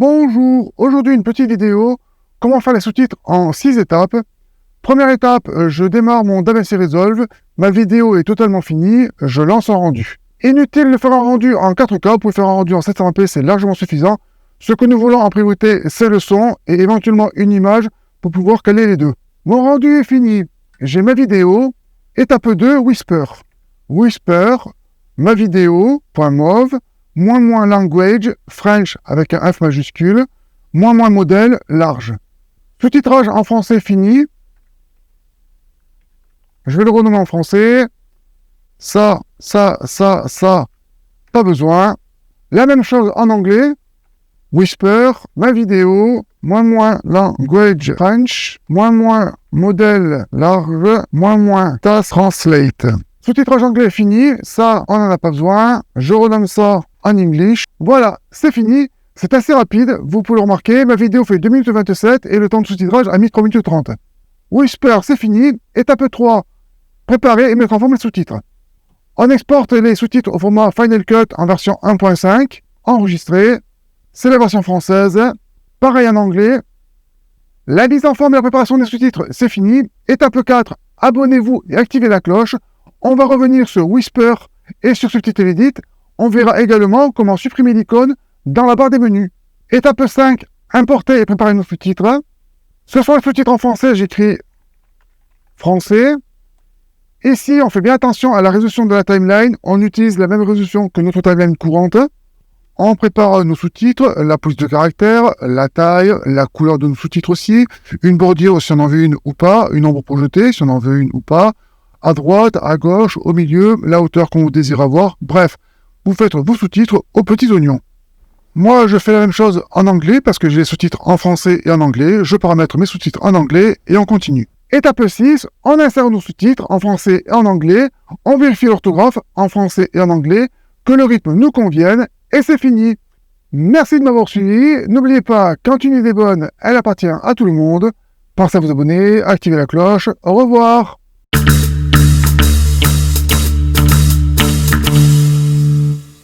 Bonjour, aujourd'hui une petite vidéo, comment faire les sous-titres en 6 étapes. Première étape, je démarre mon DaVinci Resolve, ma vidéo est totalement finie, je lance un rendu. Inutile de faire un rendu en 4K, vous pouvez faire un rendu en 720p, c'est largement suffisant. Ce que nous voulons en priorité, c'est le son et éventuellement une image pour pouvoir caler les deux. Mon rendu est fini, j'ai ma vidéo, étape 2, Whisper. Whisper, ma vidéo, .mov, moins language, French avec un F majuscule, moins modèle, large. Sous-titrage en français fini. Je vais le renommer en français. Ça, pas besoin. La même chose en anglais. Whisper, ma vidéo, moins language, French, moins modèle, large, moins task, translate. Sous-titrage anglais fini, ça on n'en a pas besoin, je renomme ça en English. Voilà, c'est fini, c'est assez rapide, vous pouvez le remarquer, ma vidéo fait 2 minutes 27 et le temps de sous-titrage a mis 3 minutes 30. Whisper, c'est fini, étape 3, préparer et mettre en forme les sous-titres. On exporte les sous-titres au format Final Cut en version 1.5, enregistré, c'est la version française, pareil en anglais. La mise en forme et la préparation des sous-titres, c'est fini. Étape 4, abonnez-vous et activez la cloche. On va revenir sur Whisper et sur Subtitle Edit. On verra également comment supprimer l'icône dans la barre des menus. Étape 5, importer et préparer nos sous-titres. Ce sont les sous-titres en français, j'écris français. Ici, on fait bien attention à la résolution de la timeline. On utilise la même résolution que notre timeline courante. On prépare nos sous-titres, la police de caractère, la taille, la couleur de nos sous-titres aussi, une bordure si on en veut une ou pas, une ombre projetée si on en veut une ou pas, à droite, à gauche, au milieu, la hauteur qu'on vous désire avoir. Bref, vous faites vos sous-titres aux petits oignons. Moi, je fais la même chose en anglais parce que j'ai les sous-titres en français et en anglais. Je paramètre mes sous-titres en anglais et on continue. Étape 6, on insère nos sous-titres en français et en anglais. On vérifie l'orthographe en français et en anglais, que le rythme nous convienne. Et c'est fini. Merci de m'avoir suivi. N'oubliez pas, quand une idée est bonne, elle appartient à tout le monde. Pensez à vous abonner, activer la cloche. Au revoir.